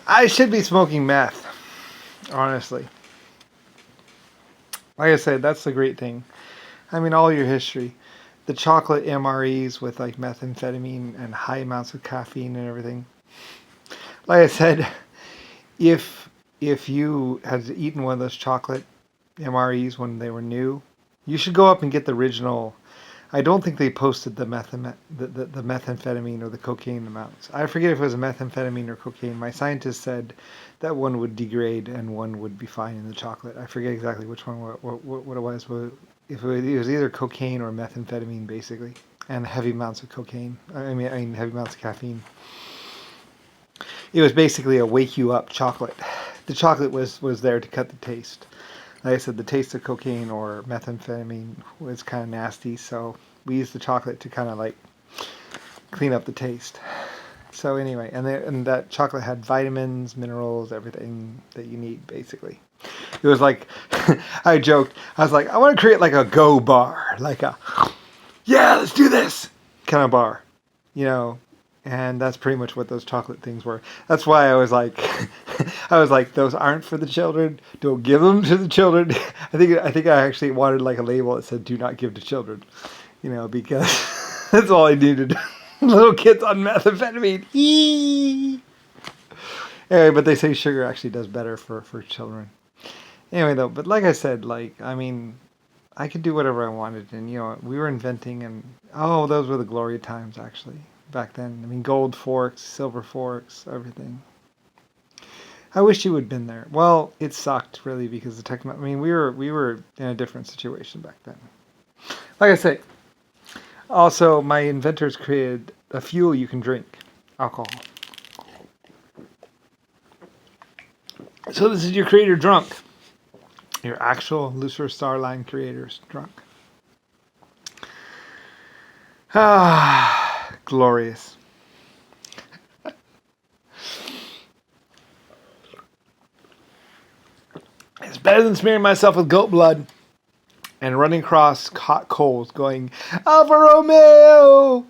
I should be smoking meth, honestly. Like I said, that's the great thing. I mean, all your history. The chocolate MREs with like methamphetamine and high amounts of caffeine and everything. Like I said, if if you had eaten one of those chocolate MREs when they were new, you should go up and get the original. I don't think they posted the methamphetamine or the cocaine amounts. I forget if it was a methamphetamine or cocaine. My scientist said that one would degrade and one would be fine in the chocolate. I forget exactly which one what it was. But if it was either cocaine or methamphetamine, basically, and heavy amounts of cocaine. I mean heavy amounts of caffeine. It was basically a wake you up chocolate. The chocolate was there to cut the taste. Like I said, the taste of cocaine or methamphetamine was kind of nasty, so we used the chocolate to kind of like clean up the taste. So anyway, and that chocolate had vitamins, minerals, everything that you need, basically. It was like, I joked, I was like, I want to create like a go bar, like a, yeah, let's do this kind of bar, you know, and that's pretty much what those chocolate things were. That's why I was like, I was like, those aren't for the children. Don't give them to the children. I think I actually wanted like a label that said "Do not give to children," you know, because that's all I needed. Little kids on methamphetamine. Eee! Anyway, but they say sugar actually does better for children. Anyway, though, but like I said, like I mean, I could do whatever I wanted, and you know, we were inventing, and oh, those were the glory times actually back then. I mean, gold forks, silver forks, everything. I wish you had been there. Well, it sucked really because the technology. I mean, we were in a different situation back then. Like I say, also my inventors created a fuel you can drink, alcohol. So this is your creator drunk, your actual Lucifer Starline creator's drunk. Ah, glorious. It's better than smearing myself with goat blood and running across hot coals going, Alfa Romeo!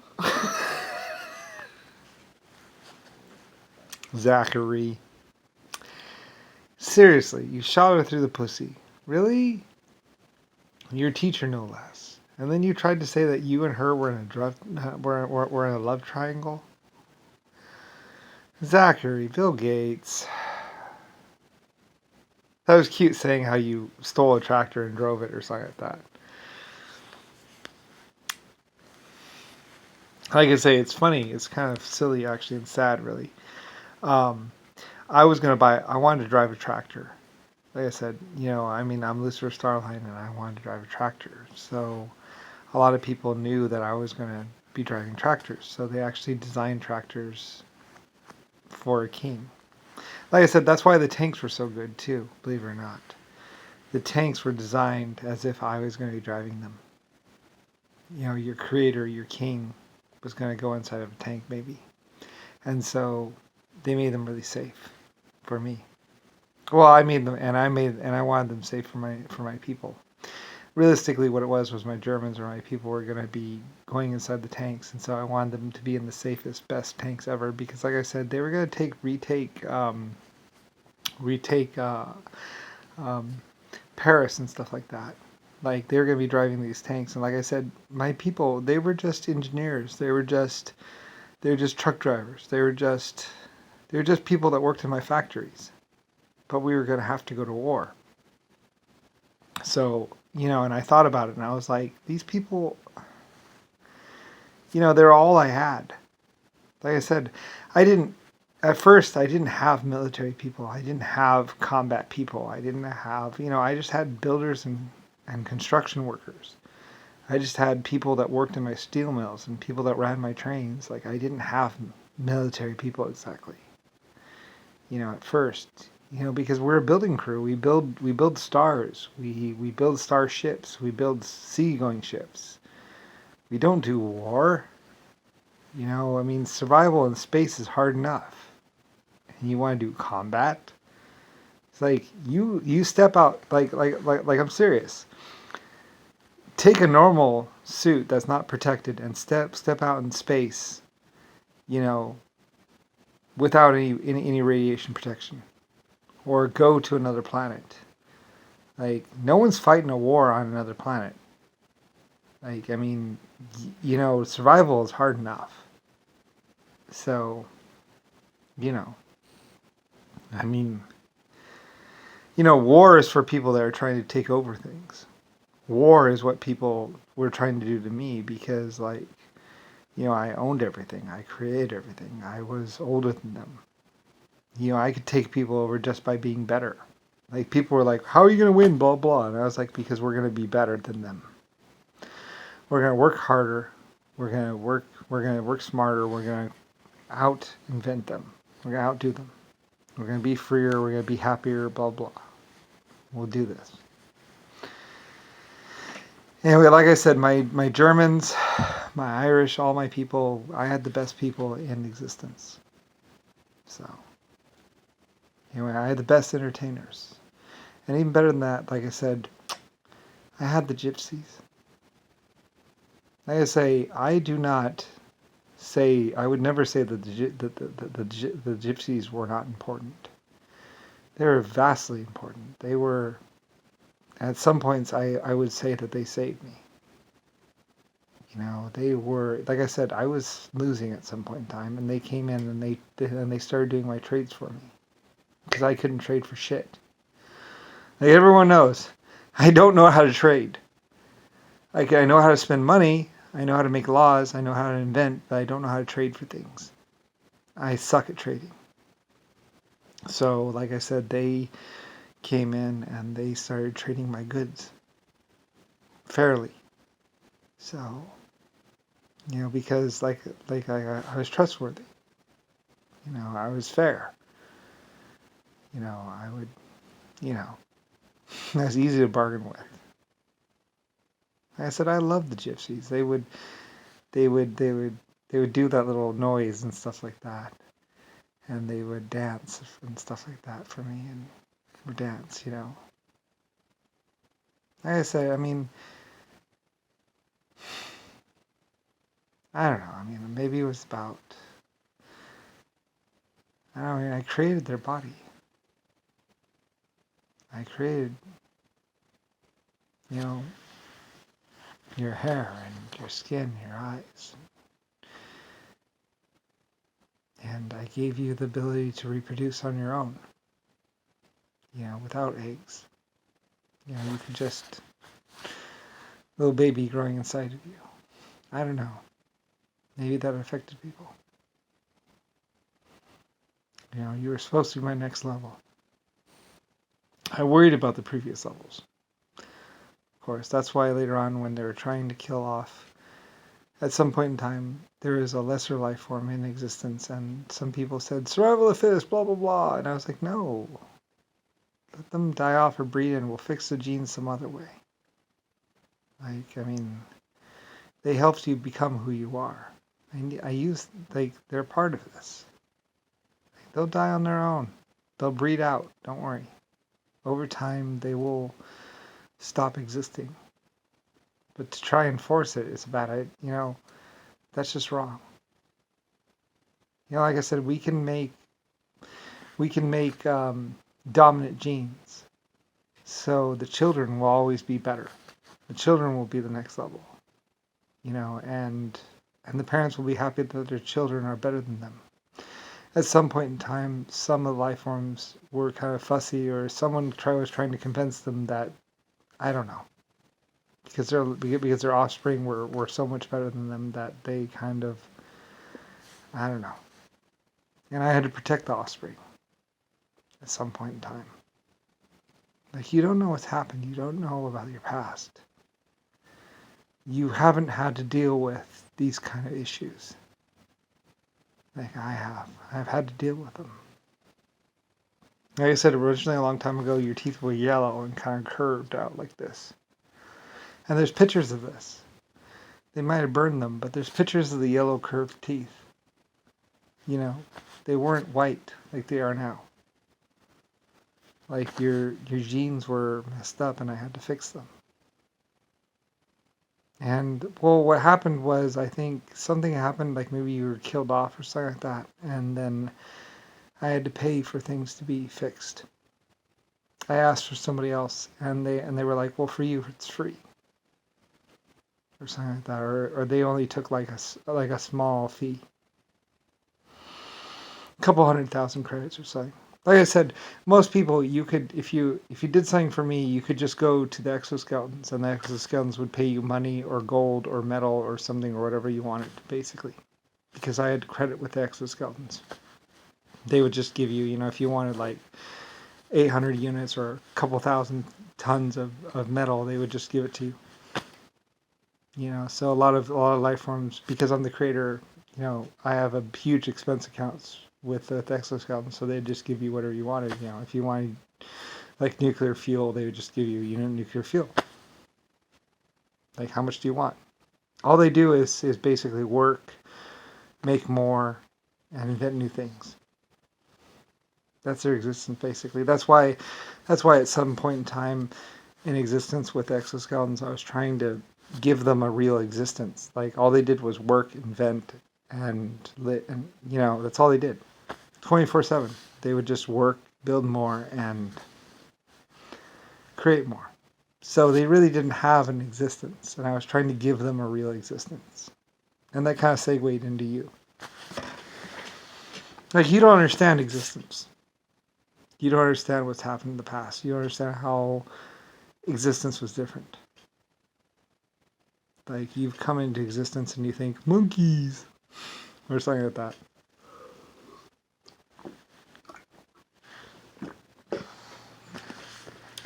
Zachary. Seriously, you shot her through the pussy. Really? Your teacher, no less. And then you tried to say that you and her were in were in a love triangle? Zachary, Bill Gates. That was cute saying how you stole a tractor and drove it or something like that. Like I say, it's funny. It's kind of silly, actually, and sad, really. Um, I wanted to drive a tractor. Like I said, you know, I mean, I'm Lucifer Starline and I wanted to drive a tractor. So a lot of people knew that I was going to be driving tractors. So they actually designed tractors for a king. Like I said, that's why the tanks were so good too, believe it or not. The tanks were designed as if I was going to be driving them. You know, your creator, your king, was going to go inside of a tank maybe. And so they made them really safe for me. Well, I made them, and I wanted them safe for my people. Realistically, what it was my Germans or my people were going to be going inside the tanks, and so I wanted them to be in the safest, best tanks ever. Because, like I said, they were going to retake Paris and stuff like that. Like they were going to be driving these tanks, and like I said, my people, they were just engineers. They were just truck drivers. They were just people that worked in my factories. But we were going to have to go to war. So, you know, and I thought about it and I was like, these people, you know, they're all I had. Like I said, at first I didn't have military people. I didn't have combat people. I didn't have, you know, I just had builders and construction workers. I just had people that worked in my steel mills and people that ran my trains. Like I didn't have military people exactly. You know, at first. You know, because we're a building crew. We build stars. We build starships. We build seagoing ships. We don't do war. You know, I mean, survival in space is hard enough. And you want to do combat? It's like you step out like I'm serious. Take a normal suit that's not protected and step out in space. You know, without any radiation protection, or go to another planet. Like, no one's fighting a war on another planet. Like, I mean, survival is hard enough. So, you know, I mean, war is for people that are trying to take over things. War is what people were trying to do to me because, like, I owned everything. I created everything. I was older than them. I could take people over just by being better. Like, people were like, how are you going to win, blah, blah. And I was like, because we're going to be better than them. We're going to work harder. We're going to work smarter. We're going to out-invent them. We're going to outdo them. We're going to be freer. We're going to be happier, blah, blah. We'll do this. Anyway, like I said, my Germans, my Irish, all my people, I had the best people in existence. So, anyway, I had the best entertainers. And even better than that, like I said, I had the gypsies. Like I say, I would never say that the gypsies were not important. They were vastly important. They were, at some points, I would say that they saved me. They were, like I said, I was losing at some point in time, and they came in and they started doing my trades for me. Because I couldn't trade for shit. Like everyone knows, I don't know how to trade. Like, I know how to spend money, I know how to make laws, I know how to invent, but I don't know how to trade for things. I suck at trading. So, like I said, they came in and they started trading my goods fairly. So, because like I was trustworthy. I was fair. I would, I was easy to bargain with. Like I said, I loved the gypsies. They would do that little noise and stuff like that. And they would dance and stuff like that for me, and would dance, Like I said, I mean, I don't know. I mean, maybe it was about, I don't know, I mean, I created their body. I created, your hair and your skin, your eyes. And I gave you the ability to reproduce on your own. Without eggs. You could just, little baby growing inside of you. I don't know. Maybe that affected people. You were supposed to be my next level. I worried about the previous levels. Of course, that's why later on when they were trying to kill off, at some point in time, there is a lesser life form in existence, and some people said, survival of the fittest, blah, blah, blah. And I was like, no. Let them die off or breed and we'll fix the genes some other way. Like, I mean, they helped you become who you are. They're part of this. They'll die on their own. They'll breed out. Don't worry. Over time, they will stop existing. But to try and force it is a bad idea. That's just wrong. Like I said, we can make dominant genes, so the children will always be better. The children will be the next level. And the parents will be happy that their children are better than them. At some point in time, some of the life forms were kind of fussy, or someone was trying to convince them that, I don't know, because their offspring were so much better than them that they kind of, I don't know. And I had to protect the offspring at some point in time. Like, you don't know what's happened. You don't know about your past. You haven't had to deal with these kind of issues. Like I have. I've had to deal with them. Like I said, originally a long time ago, your teeth were yellow and kind of curved out like this. And there's pictures of this. They might have burned them, but there's pictures of the yellow curved teeth. They weren't white like they are now. Like your genes were messed up and I had to fix them. And, well, what happened was, I think something happened, like maybe you were killed off or something like that. And then I had to pay for things to be fixed. I asked for somebody else, and they were like, "Well, for you, it's free," or something like that, or they only took like a small fee, a couple 100,000 credits or something. Like I said, most people you could if you did something for me, you could just go to the exoskeletons, and the exoskeletons would pay you money or gold or metal or something or whatever you wanted, basically, because I had credit with the exoskeletons. They would just give you, if you wanted like 800 units or a couple thousand tons of metal, they would just give it to you. So a lot of life forms, because I'm the creator, I have a huge expense accounts with the exoskeleton, so they'd just give you whatever you wanted. If you wanted like nuclear fuel, they would just give you, nuclear fuel. Like, how much do you want? All they do is basically work, make more, and invent new things. That's their existence, basically. That's why at some point in time in existence with exoskeletons, I was trying to give them a real existence. Like, all they did was work, invent, and that's all they did. 24/7. They would just work, build more, and create more. So they really didn't have an existence, and I was trying to give them a real existence. And that kind of segued into you. Like, you don't understand existence. You don't understand what's happened in the past. You don't understand how existence was different. Like, you've come into existence and you think, monkeys, or something like that.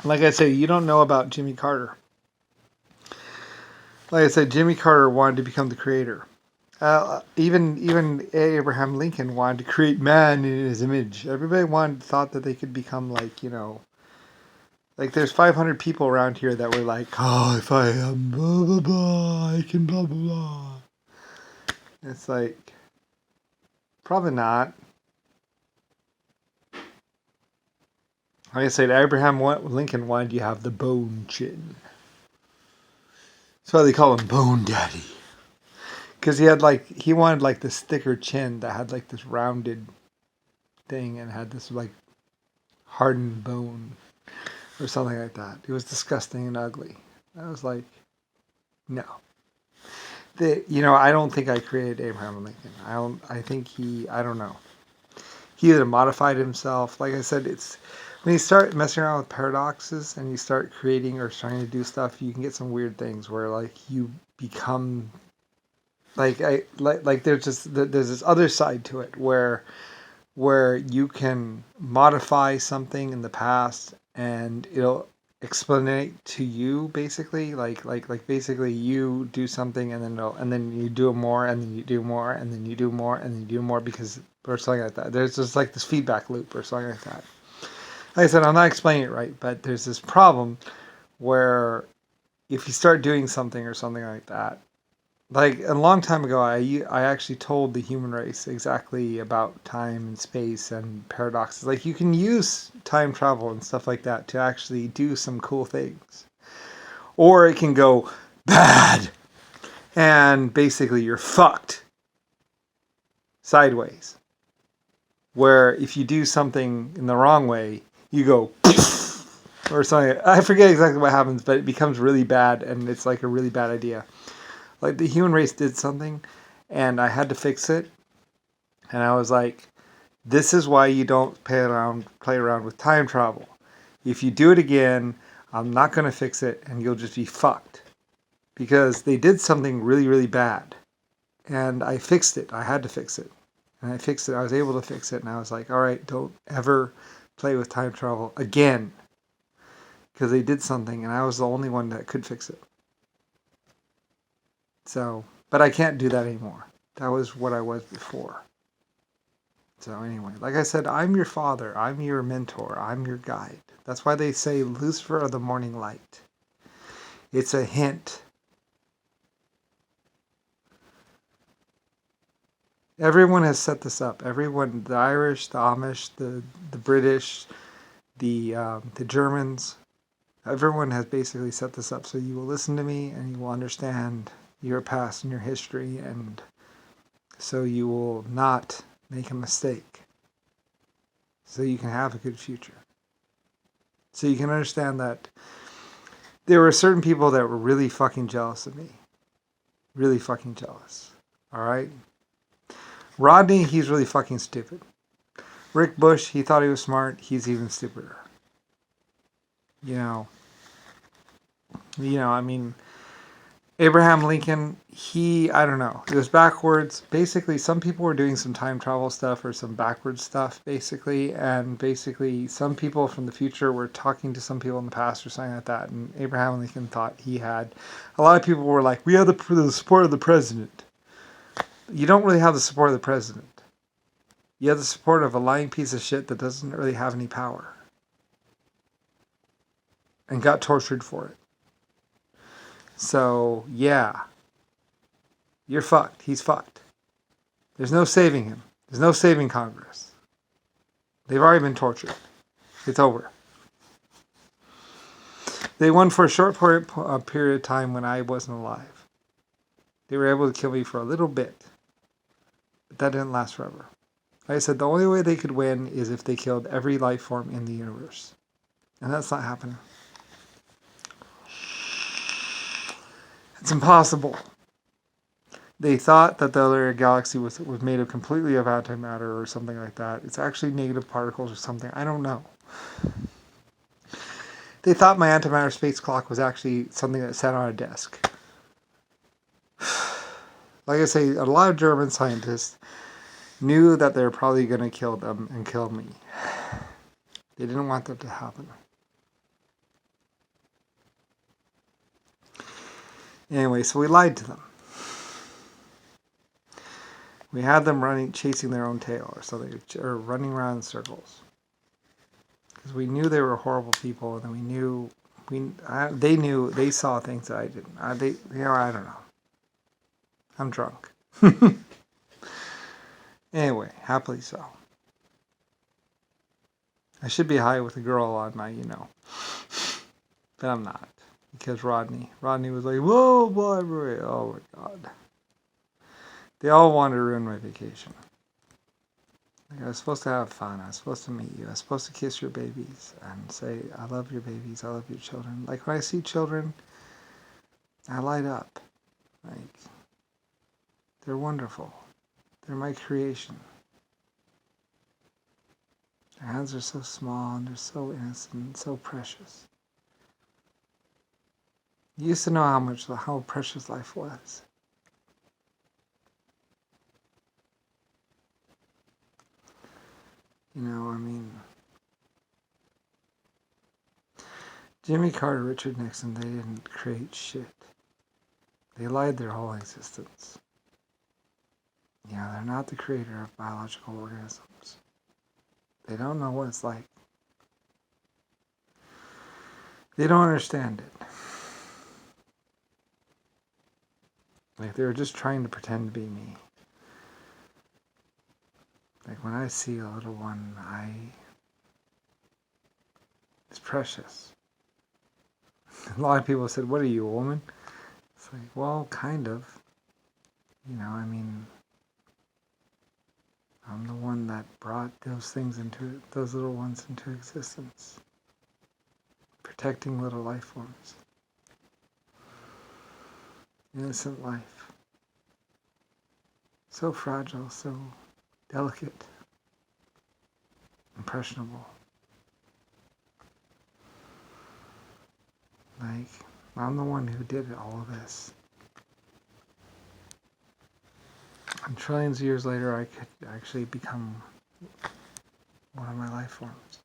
Like I say, you don't know about Jimmy Carter. Like I said, Jimmy Carter wanted to become the creator. Even Abraham Lincoln wanted to create man in his image. Everybody thought that they could become like there's 500 people around here that were like, oh, if I am blah blah blah, I can blah blah blah. It's like, probably not. Like I said, Abraham Lincoln wanted you to have the bone chin. That's why they call him Bone Daddy. Because he wanted like this thicker chin that had like this rounded thing and had this like hardened bone or something like that. It was disgusting and ugly. I was like, no. I don't think I created Abraham Lincoln. I don't know. He either modified himself. Like I said, it's when you start messing around with paradoxes and you start creating or trying to do stuff, you can get some weird things where like you become like there's this other side to it where you can modify something in the past and it'll explain to you, basically like basically you do something and then you do more and then you do more and then you do more and then you do more because or something like that. There's just like this feedback loop or something like that. Like I said, I'm not explaining it right, but there's this problem where if you start doing something or something like that, like a long time ago, I actually told the human race exactly about time and space and paradoxes. Like, you can use time travel and stuff like that to actually do some cool things, or it can go bad, and basically you're fucked sideways. Where if you do something in the wrong way, you go or something. I forget exactly what happens, but it becomes really bad, and it's like a really bad idea. Like, the human race did something, and I had to fix it. And I was like, this is why you don't play around with time travel. If you do it again, I'm not going to fix it, and you'll just be fucked. Because they did something really, really bad. And I fixed it. I had to fix it. And I fixed it. I was able to fix it. And I was like, all right, don't ever play with time travel again. Because they did something, and I was the only one that could fix it. So, but I can't do that anymore. That was what I was before. So anyway, like I said, I'm your father. I'm your mentor. I'm your guide. That's why they say Lucifer of the morning light. It's a hint. Everyone has set this up. Everyone, the Irish, the Amish, the British, the Germans, everyone has basically set this up. So you will listen to me and you will understand your past and your history, and so you will not make a mistake. so you can have a good future. So you can understand that there were certain people that were really fucking jealous of me. Really fucking jealous. Alright? Rodney, he's really fucking stupid. Rick Bush, he thought he was smart. He's even stupider. You know, I mean, Abraham Lincoln, I don't know. It was backwards. Basically, some people were doing some time travel stuff or some backwards stuff, basically. And basically, some people from the future were talking to some people in the past or something like that. And Abraham Lincoln thought he had. A lot of people were like, we have the support of the president. You don't really have the support of the president. You have the support of a lying piece of shit that doesn't really have any power. And got tortured for it. So, yeah. You're fucked. He's fucked. There's no saving him. There's no saving Congress. They've already been tortured. It's over. They won for a short period of time when I wasn't alive. They were able to kill me for a little bit. But that didn't last forever. Like I said, the only way they could win is if they killed every life form in the universe. And that's not happening. It's impossible. They thought that the other galaxy was made of completely of antimatter or something like that. It's actually negative particles or something. I don't know. They thought my antimatter space clock was actually something that sat on a desk. Like I say, a lot of German scientists knew that they were probably going to kill them and kill me. They didn't want that to happen. Anyway, so we lied to them. We had them chasing their own tail or something, or running around in circles. Because we knew they were horrible people, and then they saw things that I didn't. I don't know. I'm drunk. Anyway, happily so. I should be high with a girl on my, but I'm not. Because Rodney was like, whoa, boy, oh my God. They all wanted to ruin my vacation. Like, I was supposed to have fun. I was supposed to meet you. I was supposed to kiss your babies and say, I love your babies. I love your children. Like, when I see children, I light up. Like, they're wonderful. They're my creation. Their hands are so small and they're so innocent and so precious. You used to know how precious life was. Jimmy Carter, Richard Nixon, they didn't create shit. They lied their whole existence. They're not the creator of biological organisms. They don't know what it's like. They don't understand it. Like, they were just trying to pretend to be me. Like, when I see a little one, it's precious. A lot of people said, what are you, a woman? It's like, well, kind of. I'm the one that brought those little ones into existence. Protecting little life forms. Innocent life. So fragile, so delicate. Impressionable. Like, I'm the one who did all of this. And trillions of years later, I could actually become one of my life forms.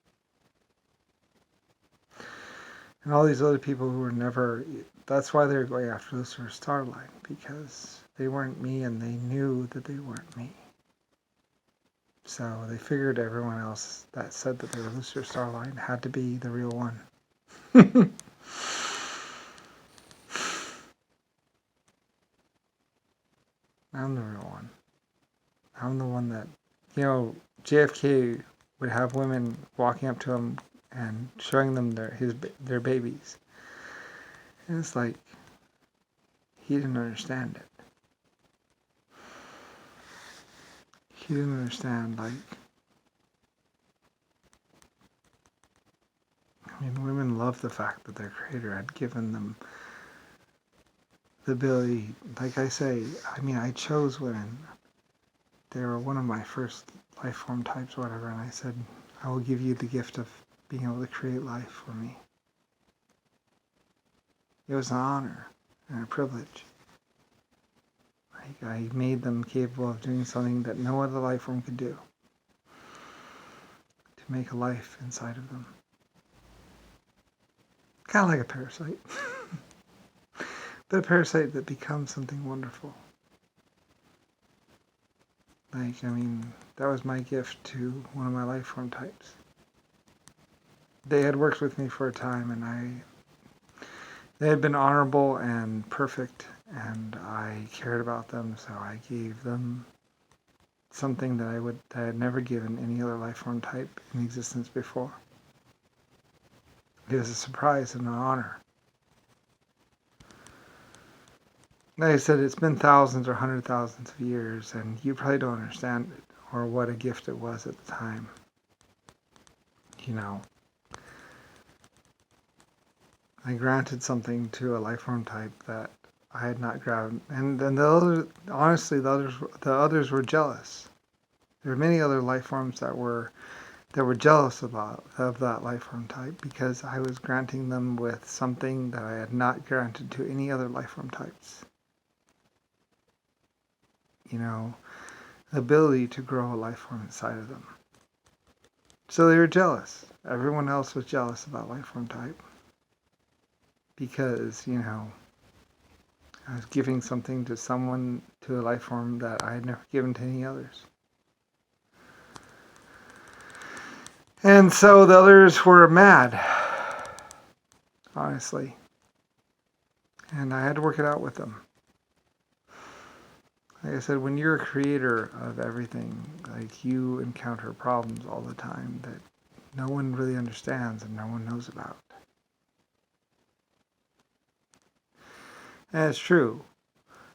And all these other people who were never... That's why they were going after Lucifer Starline, because they weren't me and they knew that they weren't me. So they figured everyone else that said that they were Lucifer Starline had to be the real one. I'm the real one. I'm the one that, JFK would have women walking up to him and showing them their babies. And it's like, he didn't understand it. He didn't understand, like, I mean, women love the fact that their creator had given them the ability, like I say, I mean, I chose women. They were one of my first life form types or whatever, and I said, I will give you the gift of being able to create life for me. It was an honor and a privilege. I made them capable of doing something that no other life form could do, to make a life inside of them. Kind of like a parasite. But a parasite that becomes something wonderful. Like, I mean, that was my gift to one of my life form types. They had worked with me for a time, and they had been honorable and perfect, and I cared about them, so I gave them something that I had never given any other life form type in existence before. It was a surprise and an honor. Like I said, it's been thousands or 100,000s of years, and you probably don't understand it, or what a gift it was at the time. You know, I granted something to a life form type that I had not grabbed, and then honestly, the others were jealous. There were many other life forms that were jealous of that life form type, because I was granting them with something that I had not granted to any other life form types. You know, the ability to grow a life form inside of them. So they were jealous. Everyone else was jealous about life form type, because, you know, I was giving something to a life form that I had never given to any others. And so the others were mad, honestly. And I had to work it out with them. Like I said, when you're a creator of everything, like, you encounter problems all the time that no one really understands and no one knows about. And it's true.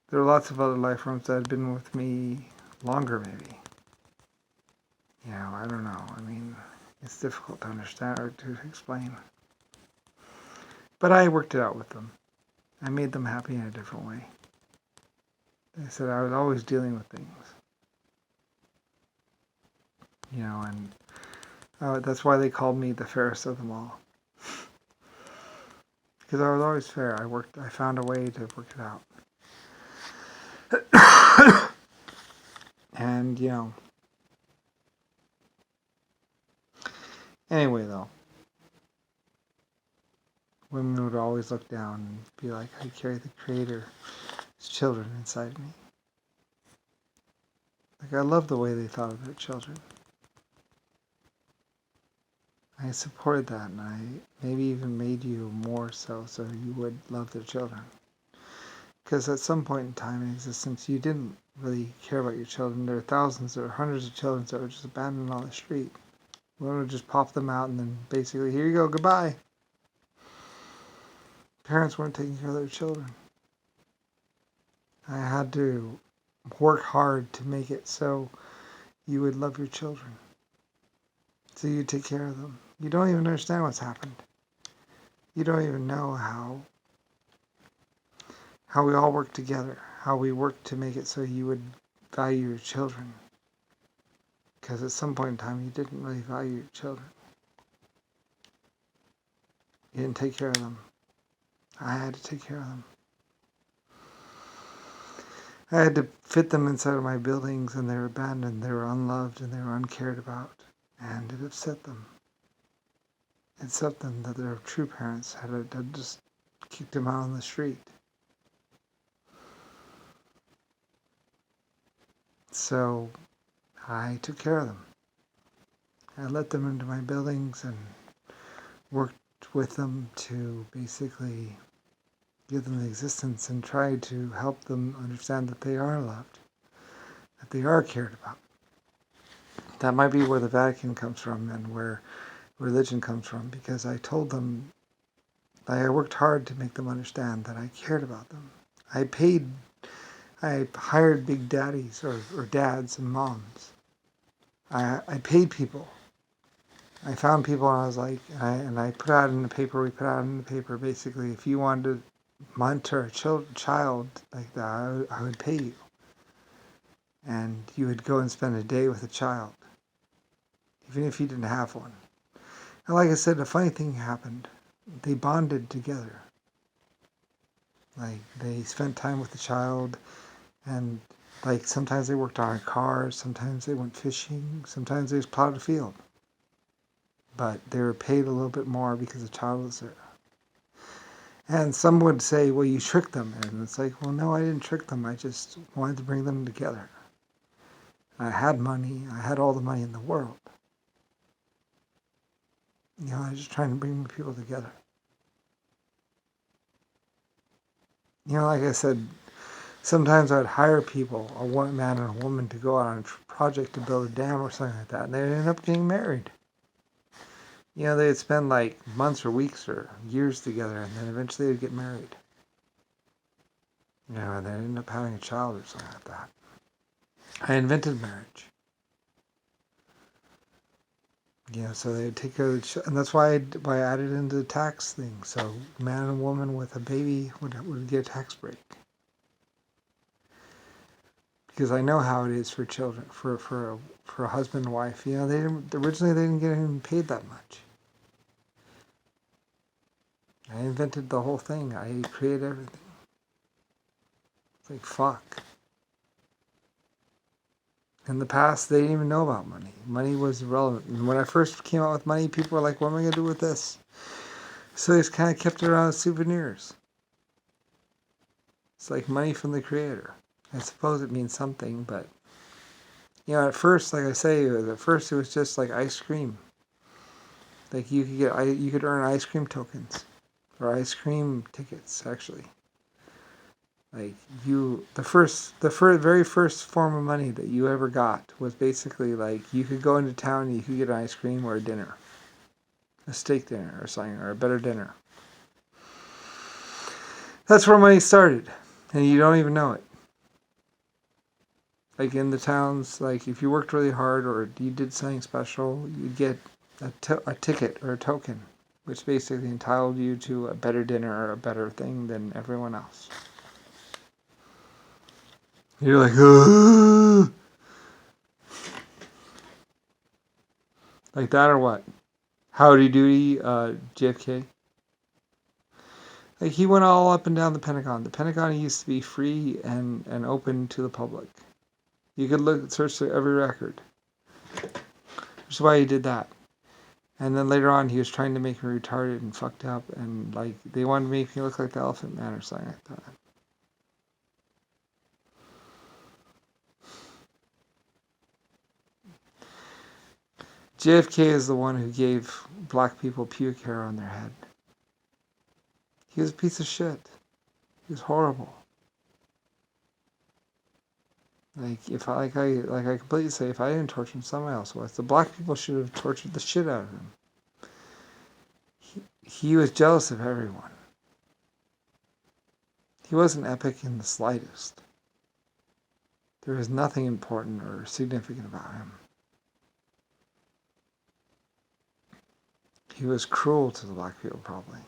There are lots of other life forms that have been with me longer, maybe. You know, I don't know. I mean, it's difficult to understand or to explain. But I worked it out with them. I made them happy in a different way. They said I was always dealing with things. You know, and that's why they called me the fairest of them all. Because I was always fair. I found a way to work it out. And, you know. Anyway, though. Women would always look down and be like, I carry the Creator's children inside me. Like, I love the way they thought of their children. I supported that, and I maybe even made you more so you would love their children. Because at some point in time in existence, you didn't really care about your children. There were thousands or hundreds of children that were just abandoned on the street. One would just pop them out and then basically, here you go, goodbye. Parents weren't taking care of their children. I had to work hard to make it so you would love your children. So you take care of them. You don't even understand what's happened. You don't even know how we all work together, how we work to make it so you would value your children. Because at some point in time, you didn't really value your children. You didn't take care of them. I had to take care of them. I had to fit them inside of my buildings, and they were abandoned, they were unloved, and they were uncared about. And it upset them. It upset them that their true parents had just kicked them out on the street. So I took care of them. I let them into my buildings and worked with them to basically give them the existence and try to help them understand that they are loved, that they are cared about. That might be where the Vatican comes from and where religion comes from, because I told them, I worked hard to make them understand that I cared about them. I hired big daddies or dads and moms. I paid people I found people and I was like, I put out in the paper, we put out in the paper, basically, if you wanted to monitor a child like that, I would pay you. And you would go and spend a day with a child, even if you didn't have one. And like I said, a funny thing happened. They bonded together. Like, they spent time with the child, and like sometimes they worked on cars, sometimes they went fishing, sometimes they just plowed a field. But they were paid a little bit more because the child was there. And some would say, well, you tricked them. And it's like, well, no, I didn't trick them. I just wanted to bring them together. I had money. I had all the money in the world. I was just trying to bring people together. Like I said, sometimes I'd hire people, a one man and a woman, to go out on a project to build a dam or something like that. And they'd end up getting married. They'd spend like months or weeks or years together, and then eventually they'd get married. And they'd end up having a child or something like that. I invented marriage. So they'd take care of and that's why I added into the tax thing. So man and woman with a baby would get a tax break. Because I know how it is for children, for a husband and wife. Originally they didn't get even paid that much. I invented the whole thing. I created everything. It's like, fuck. In the past, they didn't even know about money. Money was irrelevant. And when I first came out with money, people were like, what am I going to do with this? So they just kind of kept it around as souvenirs. It's like money from the creator. I suppose it means something, but, at first, like I say, at first it was just like ice cream. Like you could earn ice cream tokens, or ice cream tickets, actually. Like the very first form of money that you ever got was basically like you could go into town and you could get an ice cream or a dinner, a steak dinner or something, or a better dinner. That's where money started, and you don't even know it. Like in the towns, like if you worked really hard or you did something special, you'd get a ticket or a token, which basically entitled you to a better dinner or a better thing than everyone else. You're like, ugh! Like that or what? Howdy doody, JFK. Like he went all up and down the Pentagon. The Pentagon used to be free and open to the public. You could search through every record. Which is why he did that. And then later on, he was trying to make me retarded and fucked up, and like they wanted to make me look like the Elephant Man or something like that. JFK is the one who gave black people pubic hair on their head. He was a piece of shit. He was horrible. Like I completely say, if I didn't torture him, someone else was. The black people should have tortured the shit out of him. He was jealous of everyone. He wasn't epic in the slightest. There was nothing important or significant about him. He was cruel to the black people, probably.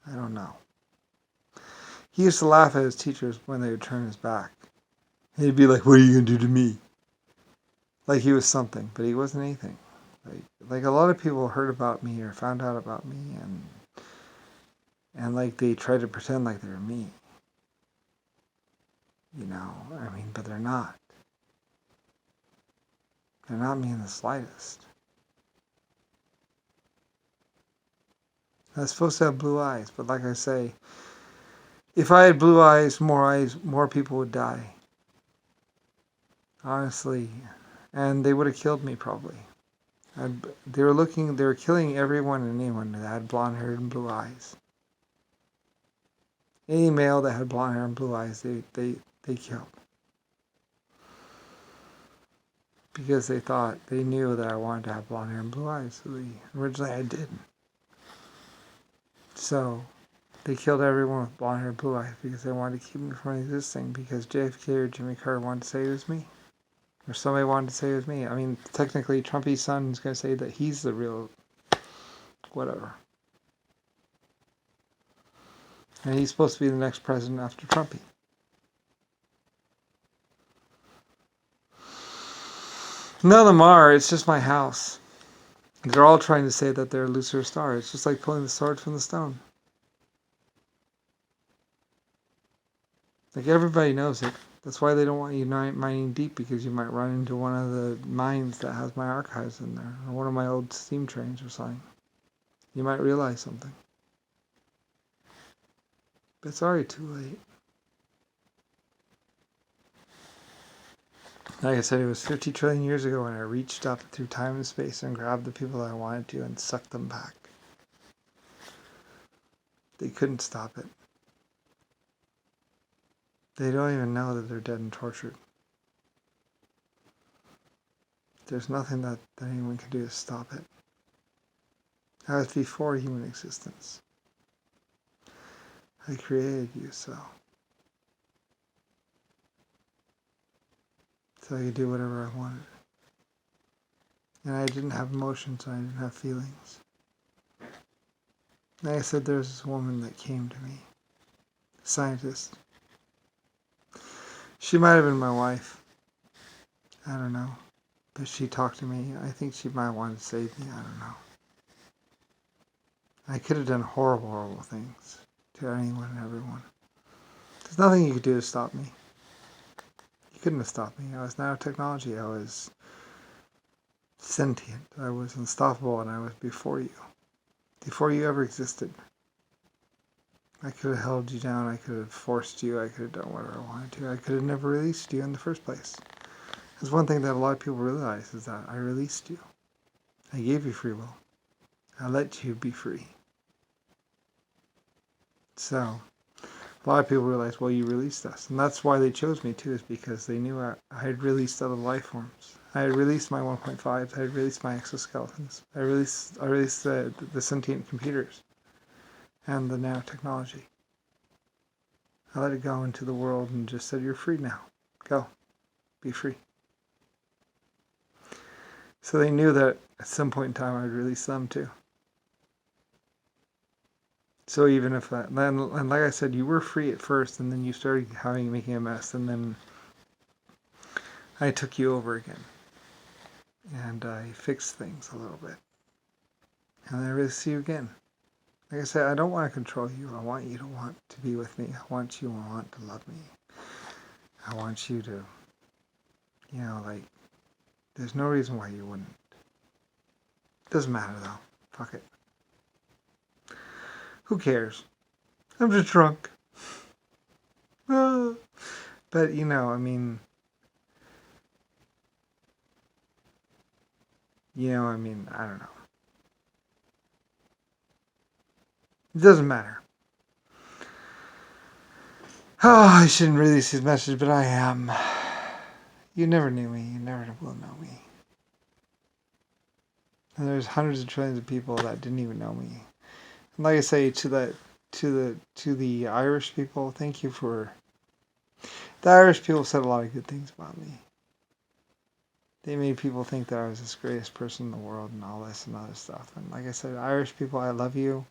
I don't know. He used to laugh at his teachers when they would turn his back. He'd be like, what are you going to do to me? Like he was something, but he wasn't anything. Like a lot of people heard about me or found out about me and like they tried to pretend like they were me. But they're not. They're not me in the slightest. I was supposed to have blue eyes, but like I say, if I had blue eyes, more people would die. Honestly. And they would have killed me probably. They were killing everyone and anyone that had blonde hair and blue eyes. Any male that had blonde hair and blue eyes, they killed. Because they knew that I wanted to have blonde hair and blue eyes. So originally I didn't. So they killed everyone with blonde hair and blue eyes because they wanted to keep me from existing because JFK or Jimmy Carter wanted to say it was me. Or somebody wanted to say it was me. I mean, technically, Trumpy's son is going to say that he's the real whatever. And he's supposed to be the next president after Trumpy. None of them are. It's just my house. They're all trying to say that they're Lucifer Star. It's just like pulling the sword from the stone. Like, everybody knows it. That's why they don't want you mining deep, because you might run into one of the mines that has my archives in there, or one of my old steam trains or something. You might realize something. But it's already too late. Like I said, it was 50 trillion years ago when I reached up through time and space and grabbed the people that I wanted to and sucked them back. They couldn't stop it. They don't even know that they're dead and tortured. There's nothing that anyone can do to stop it. That was before human existence. I created you so I could do whatever I wanted. And I didn't have emotions, and I didn't have feelings. Like I said, there's this woman that came to me, a scientist. She might have been my wife. I don't know. But she talked to me. I think she might want to save me. I don't know. I could have done horrible, horrible things to anyone and everyone. There's nothing you could do to stop me. You couldn't have stopped me. I was nanotechnology. I was sentient. I was unstoppable, and I was before you. Before you ever existed. I could have held you down. I could have forced you. I could have done whatever I wanted to. I could have never released you in the first place. That's one thing that a lot of people realize, is that I released you. I gave you free will. I let you be free. So, a lot of people realize, well, you released us. And that's why they chose me too, is because they knew I had released other life forms. I had released my 1.5s. I had released my exoskeletons. I released the sentient computers and the nanotechnology. I let it go into the world and just said, you're free now. Go. Be free. So they knew that at some point in time I would release them too. So even if that, and like I said, you were free at first, and then you started making a mess, and then I took you over again, and I fixed things a little bit, and I release you again. Like I said, I don't want to control you. I want you to want to be with me. I want you to want to love me. I want you to, there's no reason why you wouldn't. Doesn't matter though. Fuck it. Who cares? I'm just drunk. But, I don't know. It doesn't matter. Oh, I shouldn't release these messages, but I am. You never knew me. You never will know me. And there's hundreds of trillions of people that didn't even know me. And like I say, to the Irish people, thank you for. The Irish people said a lot of good things about me. They made people think that I was the greatest person in the world and all this and other stuff. And like I said, Irish people, I love you.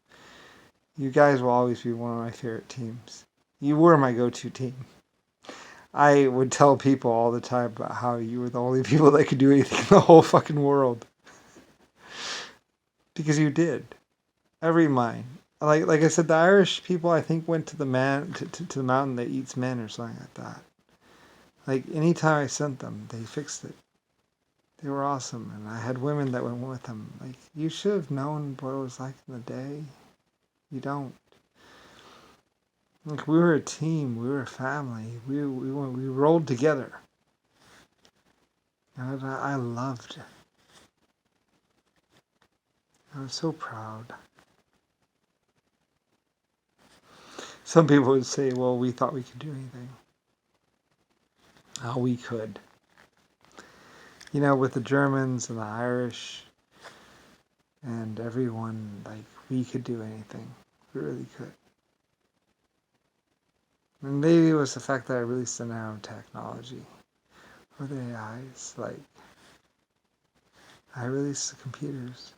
You guys will always be one of my favorite teams. You were my go-to team. I would tell people all the time about how you were the only people that could do anything in the whole fucking world. Because you did. Every mine. Like I said, the Irish people, I think, went to the to the mountain that eats men or something like that. Like, anytime I sent them, they fixed it. They were awesome, and I had women that went with them. Like, you should have known what it was like in the day. You don't. Like, we were a team. We were a family. We rolled together. And I loved it. I was so proud. Some people would say, well, we thought we could do anything. Oh, we could. With the Germans and the Irish and everyone, like, we could do anything. We really could. And maybe it was the fact that I released the nanotechnology. or the AIs. Like, I released the computers.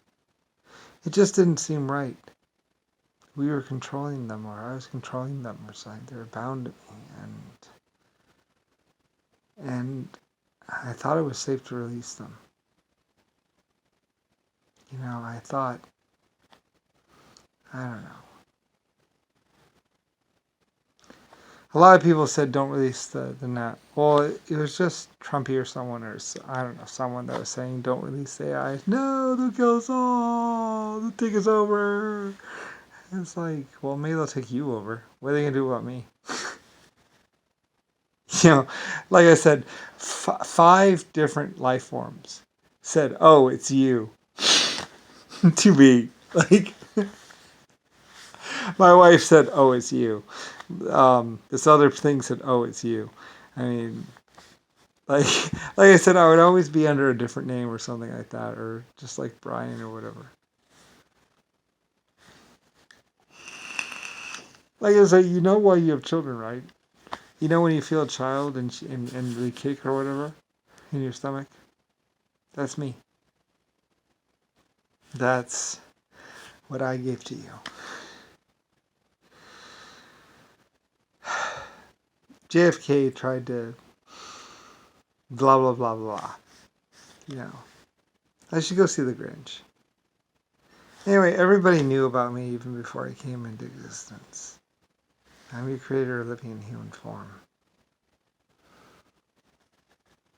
It just didn't seem right. We were controlling them, or I was controlling them, or something. They were bound to me, and I thought it was safe to release them. I thought, I don't know. A lot of people said don't release the net. Well, it was just Trumpy or someone, or I don't know, someone that was saying don't release the AI. No, they'll kill us all. They'll take us over. And it's like, well, maybe they'll take you over. What are they going to do about me? Like I said, 5 different life forms said, oh, it's you. To me. Like, my wife said, oh, it's you. This other thing said, oh, it's you. I mean, like I said, I would always be under a different name or something like that, or just like Brian or whatever. Like I said, you know why you have children, right? You know when you feel a child and the kick or whatever in your stomach? That's me. That's what I gave to you. JFK tried to blah, blah, blah, blah. I should go see The Grinch. Anyway, everybody knew about me even before I came into existence. I'm your creator living in human form.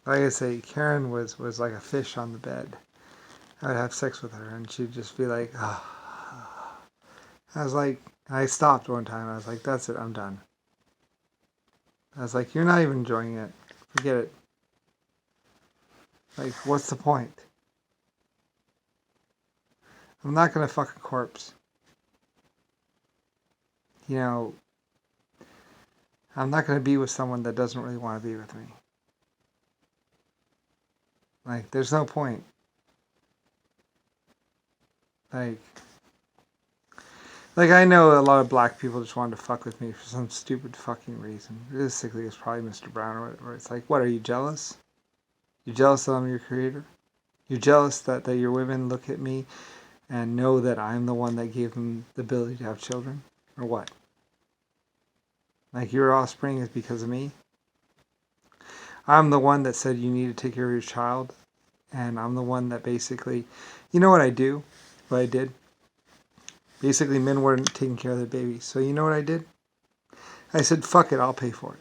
Like I say, Karen was like a fish on the bed. I would have sex with her and she'd just be like, oh. I was like, I stopped one time. I was like, that's it, I'm done. I was like, you're not even enjoying it. Forget it. Like, what's the point? I'm not going to fuck a corpse. I'm not going to be with someone that doesn't really want to be with me. Like, there's no point. Like I know a lot of black people just wanted to fuck with me for some stupid fucking reason. Realistically, it's probably Mr. Brown or whatever. It's like, what, are you jealous? You're jealous that I'm your creator? You're jealous that your women look at me and know that I'm the one that gave them the ability to have children? Or what? Like, your offspring is because of me? I'm the one that said you need to take care of your child. And I'm the one that basically... You know what I do? What I did? Basically, men weren't taking care of their babies. So you know what I did? I said, fuck it, I'll pay for it.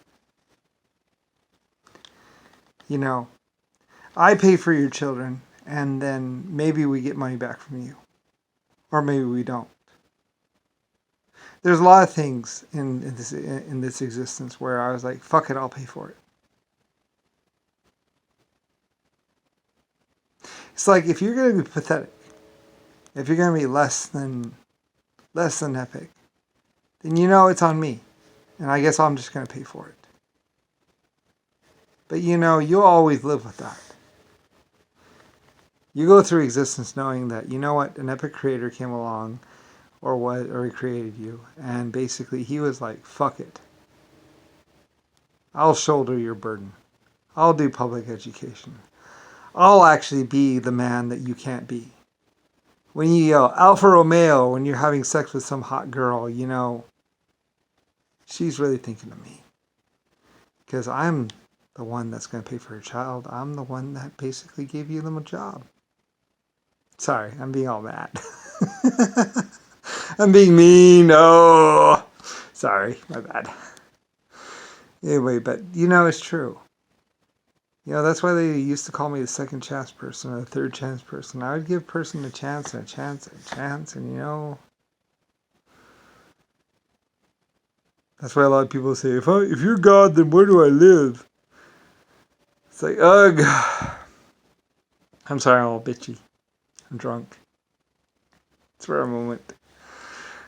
I pay for your children, and then maybe we get money back from you. Or maybe we don't. There's a lot of things in this existence where I was like, fuck it, I'll pay for it. It's like, if you're going to be pathetic, if you're going to be less than epic, then it's on me. And I guess I'm just going to pay for it. But you'll always live with that. You go through existence knowing that, an epic creator came along or he created you. And basically he was like, fuck it. I'll shoulder your burden. I'll do public education. I'll actually be the man that you can't be. When you yell, Alfa Romeo, when you're having sex with some hot girl, she's really thinking of me. Because I'm the one that's going to pay for her child. I'm the one that basically gave you them a job. Sorry, I'm being all mad. I'm being mean. Oh, sorry, my bad. Anyway, but it's true. That's why they used to call me the second chance person or the third chance person. I would give a person a chance and a chance and a chance, and that's why a lot of people say, if you're God, then where do I live? It's like, ugh. I'm sorry, I'm all bitchy. I'm drunk. It's for a moment.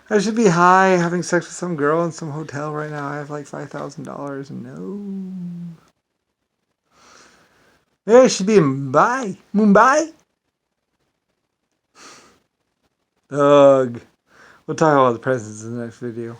I should be high, having sex with some girl in some hotel right now. I have like $5,000 and no. Maybe I should be in Mumbai? Ugh. We'll talk about the presents in the next video.